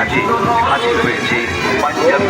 আজই হাজির হয়েছে পাঞ্জাবি।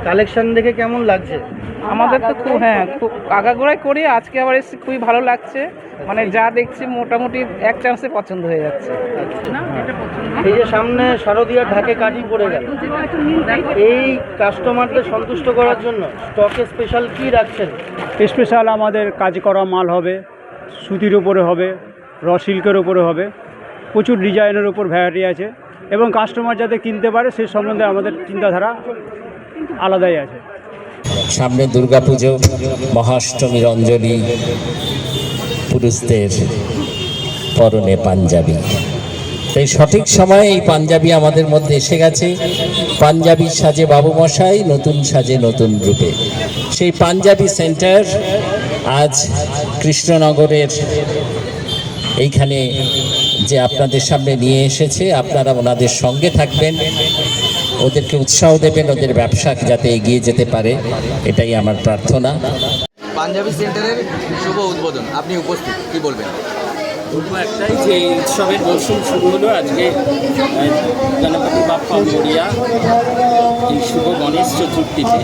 কালেকশন দেখে কেমন লাগছে? আমাদের তো খুব আগাগোড়াই করি, আজকে আবার এসে খুবই ভালো লাগছে। মানে যা দেখছি মোটামুটি এক চান্সে পছন্দ হয়ে যাচ্ছে। এই যে সামনে শারদীয়ার ঢাকে কাঠি পড়ে গেল, এই কাস্টমারদের সন্তুষ্ট করার জন্য স্টকে স্পেশাল কি রাখছেন? স্পেশাল আমাদের কাজ করা মাল হবে, সুতির উপরে হবে, র সিল্কের উপরে হবে, প্রচুর ডিজাইনের উপর ভ্যারাইটি আছে এবং কাস্টমার যাতে কিনতে পারে সে সম্বন্ধে আমাদের চিন্তাধারা আলাদাই আছে। সামনে দুর্গাপুজো, মহাষ্টমীর অঞ্জলি, পুরুষদের পরনে পাঞ্জাবি। তাই সঠিক সময়ে এই পাঞ্জাবি আমাদের মধ্যে এসে গেছে। পাঞ্জাবির সাজে বাবু মশাই, নতুন সাজে নতুন রূপে। সেই পাঞ্জাবি সেন্টার আজ কৃষ্ণনগরের এইখানে যে আপনাদের সামনে নিয়ে এসেছে, আপনারা ওনাদের সঙ্গে থাকবেন, ওদেরকে উৎসাহ দেবেন, ওদের ব্যবসা যাতে এগিয়ে যেতে পারে, এটাই আমার প্রার্থনা। পাঞ্জাবি সেন্টারের শুভ উদ্বোধন, আপনি উপস্থিত, কি বলবেন? একটাই যে এই উৎসবের মৌসুম শুরু হলো আজকে গণপতি বাপ্পা মরিয়া এই শুভ গণেশ চতুর্থীতে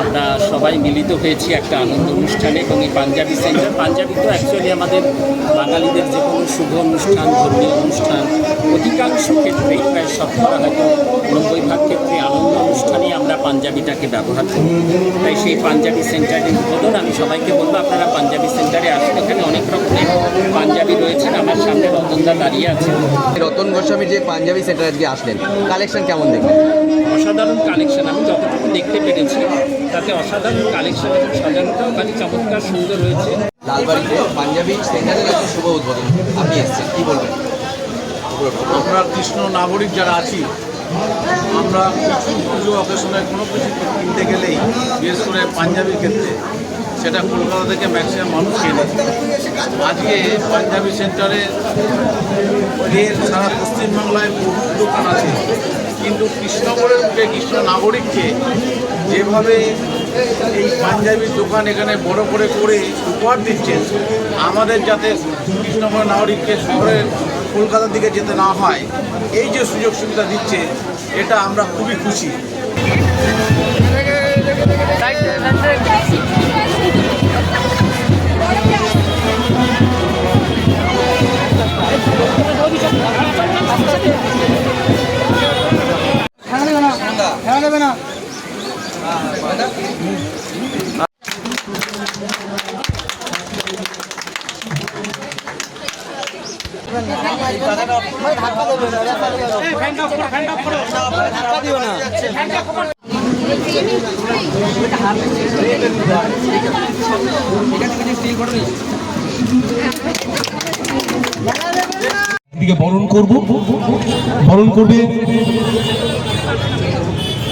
আমরা সবাই মিলিত হয়েছি একটা আনন্দ অনুষ্ঠানে। এবং এই পাঞ্জাবি সেন্টার, পাঞ্জাবি তো অ্যাকচুয়ালি আমাদের বাঙালিদের যে কোনো শুভ অনুষ্ঠান, ধর্মীয় অনুষ্ঠান, অধিকাংশ ক্ষেত্রেই প্রায় শতকরা হয়তো 90% ক্ষেত্রে আনন্দ অনুষ্ঠানে আমরা পাঞ্জাবিটাকে ব্যবহার করি। তাই সেই পাঞ্জাবি সেন্টারের উদ্বোধন আমি সবাইকে বলবো আপনারা পাঞ্জাবি সেন্টারে আসুন। এখানে অনেক রকমের পাঞ্জাবি রয়েছেন। আমার সামনে রতনদা দাঁড়িয়ে আছে। রতন গোস্বামী যে পাঞ্জাবি সেন্টারে আজকে আসলেন, কালেকশন কেমন দেখলেন? অসাধারণ কালেকশন, আমি যতটুকু দেখতে পেরেছি তাতে অসাধারণ কালেকশন এবং সাজানোটাও খালি চমৎকার সুন্দর হয়েছে। লালবাড়িতে পাঞ্জাবি সেন্টারের আজকে শুভ উদ্বোধন, আপনি এসেছেন, কি বলবেন? আমরা কৃষ্ণ নাগরিক যারা আছি, আমরা কিছু পুজো অকেশনে কোনো কিছু কিনতে গেলেই, বিশেষ করে পাঞ্জাবির ক্ষেত্রে, সেটা কলকাতা থেকে ম্যাক্সিমাম মানুষ কেনে। আজকে পাঞ্জাবি সেন্টারে সারা পশ্চিমবাংলায় বহু দোকান আছে, কিন্তু কৃষ্ণনগরের বুকে কৃষ্ণ নাগরিককে যেভাবে এই পাঞ্জাবির দোকান এখানে বড় করে উপহার দিচ্ছেন, আমাদের যাতে কৃষ্ণনগর নাগরিককে শহরের কলকাতার দিকে যেতে না হয়, এই যে সুযোগ সুবিধা দিচ্ছে, এটা আমরা খুবই খুশি।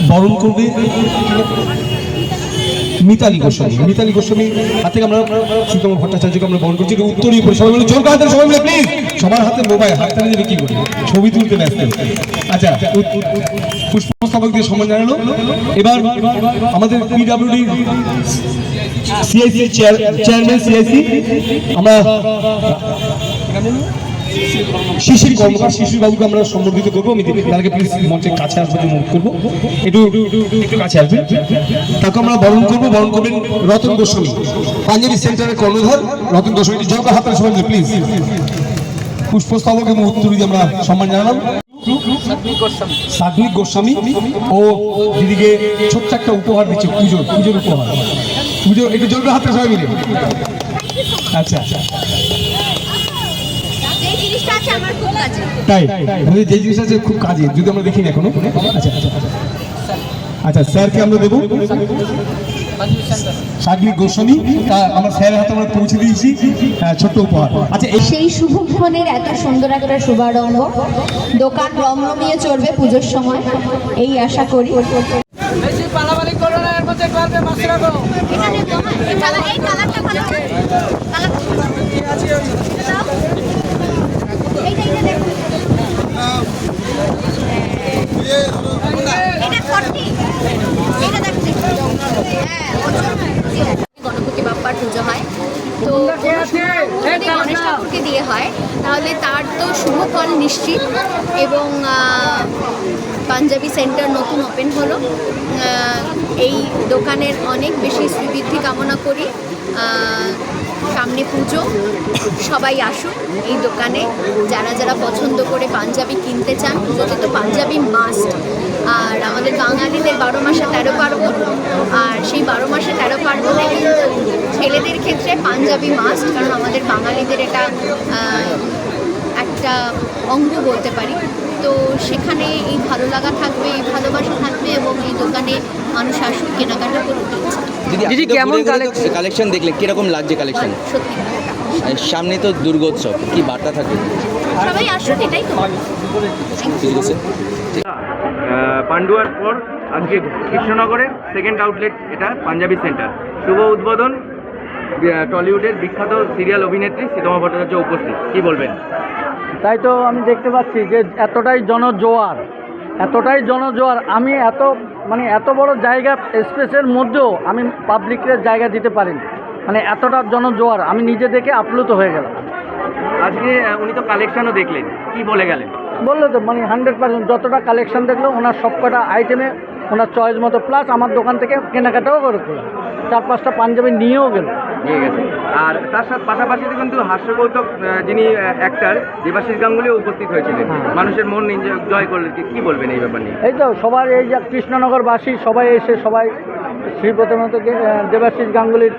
বরণ করবে মিতালি গোস্বামী হাত থেকে আমরা সুতম ভট্টাচার্যকে আমরা বরণ করছি। উত্তরীয় সবাই মিলে জোর কাদের, সবাই মিলে প্লিজ, সবার হাতে মোবাইল, হাতটা নিয়ে কি করি, ছবি তুলতে ব্যস্ত। আচ্ছা, পুষ্পস্তবক দিয়ে সম্মান জানালো। এবার আমাদের পিডব্লিউডি সিআইসি চেয়ারম্যান আমরা শিশির কর্মকার, শিশির বাবুকে আমরা সম্বর্ধিত করবো। আমি তাকে প্লিজ মঞ্চের কাছে আসবার জন্য অনুরোধ করবো, একটু কাছে আসবে। তাকে আমরা বরণ করবেন রতন গোস্বামী, পাঞ্জাবি সেন্টারের কর্ণধার রতন গোস্বামী। জনতা হাতের সবাই প্লিজ পুষ্পস্তবক এবং উত্তর দিয়ে আমরা সম্মান জানালাম। সাধ্বিক গোস্বামী ও দিদিকে ছোট্ট একটা উপহার দিচ্ছে, পুজোর উপহার। একটু জনতা হাতের সবাই মিলে। আচ্ছা, তাই যে জিনিস আছে খুব কাজে, যদি আমরা দেখি না এখনো। আচ্ছা, স্যারকে আমরা দেবো। সাগ্নিক গোস্বামী, তা আমার স্যারের হাতে আমরা পৌঁছে দিয়েছি ছোট্ট উপহার। আচ্ছা, সেই শুভক্ষণের এত সুন্দর একটা শুভারম্ভ, দোকান রমরমিয়ে চলবে পুজোর সময়, এই আশা করি। গণপতি বাপ্পার পুজো হয়, তো যদি গণেশ ঠাকুরকে দিয়ে হয় তাহলে তার তো শুভ ফল নিশ্চিত। এবং পাঞ্জাবি সেন্টার নতুন ওপেন হলো, এই দোকানের অনেক বেশি শ্রীবৃদ্ধি কামনা করি। সামনে পুজো, সবাই আসুন এই দোকানে, যারা যারা পছন্দ করে পাঞ্জাবি কিনতে চান। পুজোতে তো পাঞ্জাবি মাস্ট, আর আমাদের বাঙালিদের 12 মাসে 13 পার্বণ, আর সেই 12 মাসে 13 পার্বণে কিন্তু ছেলেদের ক্ষেত্রে পাঞ্জাবি মাস্ট, কারণ আমাদের বাঙালিদের এটা একটা অঙ্গ বলতে পারি। তো সেখানে এই ভালো লাগা থাকবে, এই ভালোবাসা থাকবে, এবং এই দোকানে মানুষ আসুন, কেনাকাটা করুন। দিদি কেমন কালেকশন দেখলে কিরকম লাগছে কালেকশন? সত্যি সামনে তো দুর্গোৎসব, কি বার্তা থাকবে? সবাই আসুন, এটাই তো। ঠিক আছে। পান্ডুয়ার পর আজকে কৃষ্ণনগরের সেকেন্ড আউটলেট এটা পাঞ্জাবি সেন্টার, শুভ উদ্বোধন। টলিউডের বিখ্যাত সিরিয়াল অভিনেত্রী সীতমা ভট্টাচার্য উপস্থিত, কি বলবেন? তাই তো আমি দেখতে পাচ্ছি যে এতটাই জনজোয়ার, আমি এত বড় জায়গা স্পেসের মধ্যেও আমি পাবলিকের জায়গা দিতে পারিনি, মানে এতটা জনজোয়ার, আমি নিজে দেখে আপ্লুত হয়ে গেলাম। আজকে উনি তো কালেকশনও দেখলেন, কি বলে গেলেন? বললো তো 100% যতটা কালেকশন দেখলো ওনার সবকটা আইটেমে ওনার চয়েস মতো, প্লাস আমার দোকান থেকে কেনাকাটাও করে 4-5টা পাঞ্জাবি নিয়েও গেল। নিয়ে গেছে। আর তার সাথে পাশাপাশি কিন্তু হাস্যকৌতুক যিনি অ্যাক্টর দেবাশিস গাঙ্গুলি উপস্থিত হয়েছিলেন, মানুষের মন জয় করলেন, কি বলবেন এই ব্যাপার নিয়ে? এই তো সবার এই যে কৃষ্ণনগরবাসী সবাই এসে সবাই শ্রীপ্রথমত দেবাশিস গাঙ্গুলির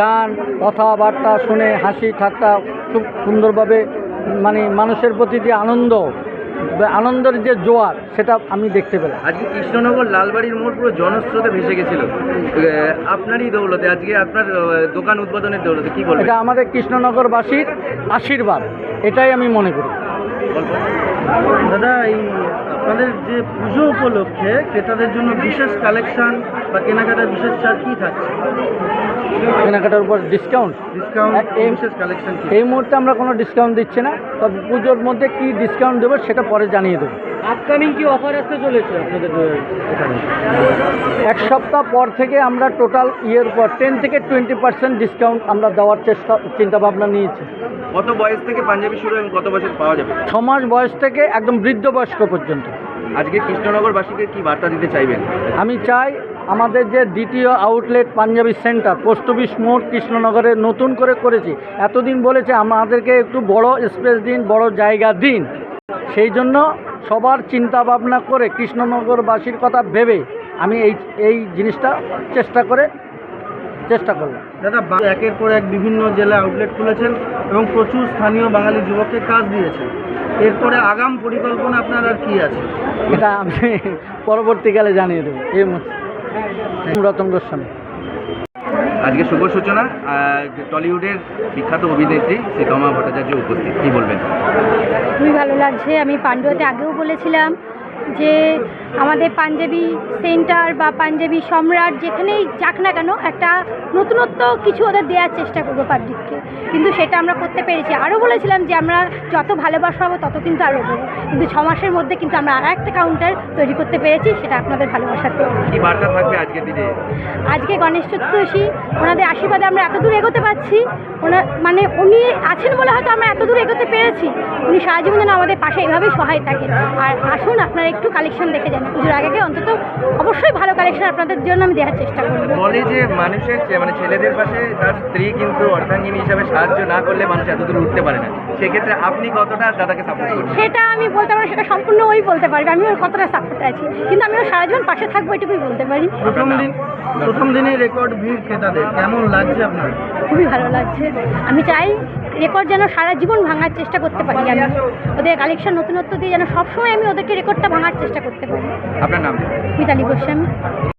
গান কথাবার্তা শুনে হাসি ঠাট্টা খুব সুন্দরভাবে, মানে মানুষের প্রতি যে আনন্দের যে জোয়ার, সেটা আমি দেখতে পেলাম। আজকে কৃষ্ণনগর লালবাড়ির মোড় পুরো জনস্রোতে ভেসে গেছিল, আপনারই দৌলতে, আজকে আপনার দোকান উদ্বোধনের দৌলতে, কি বলবেন? এটা আমাদের কৃষ্ণনগরবাসীর আশীর্বাদ, এটাই আমি মনে করি। দাদা, এই আপনাদের যে পুজো উপলক্ষে ক্রেতাদের জন্য বিশেষ কালেকশন বা কেনাকাটার বিশেষ ছাড় কী থাকছে? কেনাকাটার উপর ডিসকাউন্ট বিশেষ কালেকশন এই মুহূর্তে আমরা কোনো ডিসকাউন্ট দিচ্ছি না, তবে পুজোর মধ্যে কি ডিসকাউন্ট দেবো সেটা পরে জানিয়ে দেবো। আপকামিং কি অফার আসতে চলেছে আপনাদের এখানে? 1 সপ্তাহ পর থেকে আমরা টোটাল ইয়ের পর 10 থেকে 20% ডিসকাউন্ট আমরা দেওয়ার চিন্তাভাবনা নিয়েছি। কত বয়স থেকে পাঞ্জাবি শুরু এবং কত বয়সে পাওয়া যাবে? 6 মাস বয়স থেকে একদম বৃদ্ধ বয়স্ক পর্যন্ত। আজকে কৃষ্ণনগরবাসীকে কি বার্তা দিতে চাইবেন? আমি চাই আমাদের যে দ্বিতীয় outlet Punjabi centre post office মোড় কৃষ্ণনগরে নতুন করে করেছি, এতদিন বলেছে আমাদেরকে একটু বড় স্পেস দিন, বড় জায়গা দিন, সেই জন্য সবার চিন্তা ভাবনা করে কৃষ্ণনগরবাসীর কথা ভেবে আমি এই জিনিসটা চেষ্টা করলাম। দাদা, একের পর এক বিভিন্ন জেলায় আউটলেট খুলেছেন এবং প্রচুর স্থানীয় বাঙালি যুবককে কাজ দিয়েছেন, এরপরে আগাম পরিকল্পনা আপনার আর কি আছে? এটা আমি পরবর্তীকালে জানিয়ে দেবো। এই রতন গোস্বামী। আজকে শুভ সূচনা, টলিউডের বিখ্যাত অভিনেত্রী সীতমা ভট্টাচার্য উপস্থিত, কি বলবেন? খুবই ভালো লাগছে। আমি পান্ডুয়াতে আগেও বলেছিলাম যে আমাদের পাঞ্জাবি সেন্টার বা পাঞ্জাবি সম্রাট যেখানেই যাক না কেন একটা নতুনত্ব কিছু ওদের দেওয়ার চেষ্টা করবো পাবলিককে, কিন্তু সেটা আমরা করতে পেরেছি। আরও বলেছিলাম যে আমরা যত ভালোবাসা হবো তত কিন্তু আরও দেবো, কিন্তু 6 মাসের মধ্যে কিন্তু আমরা আর একটা কাউন্টার তৈরি করতে পেরেছি, সেটা আপনাদের ভালোবাসাতে। কি বার্তা থাকবে আজকের দিনে? আজকে গণেশ চতুর্দশী, ওনাদের আশীর্বাদে আমরা এত দূর এগোতে পারছি। উনি আছেন বলে হয়তো আমরা এত দূর এগোতে পেরেছি। উনি সারা জীবন যেন আমাদের পাশে এভাবেই সহায় থাকেন। আর আসুন, আপনারা একটু কালেকশন দেখে যান পুজোর আগে, অন্তত অবশ্যই ভালো কালেকশন আপনাদের জন্য আমি দেওয়ার চেষ্টা করব। বলে যে মানুষের ছেলেদের পাশে তার স্ত্রী কিন্তু অর্ধাঙ্গিনী হিসাবে সাহায্য না করলে মানুষ এত দূর উঠতে পারে না, সেক্ষেত্রে আপনি কতটা দাদাকে সাপোর্ট করবেন? সেটা আমি বলতে পারি, সেটা সম্পূর্ণ ওই বলতে পারবে আমি ওর কতটা সাপোর্টে আছি, কিন্তু আমি ওর সারা জীবন পাশে থাকবো এটুকুই বলতে পারি। প্রথম দিনে রেকর্ড ভিড় ক্রেতাদের কেমন লাগছে আপনার? খুবই ভালো লাগছে। আমি চাই রেকর্ড যেন সারা জীবন ভাঙার চেষ্টা করতে পারি, আমি ওদের কালেকশন নতুনত্ব দিয়ে যেন সবসময় আমি ওদেরকে রেকর্ডটা ভাঙার চেষ্টা করতে পারি। আপনার নাম? মিতালি গোস্বামী।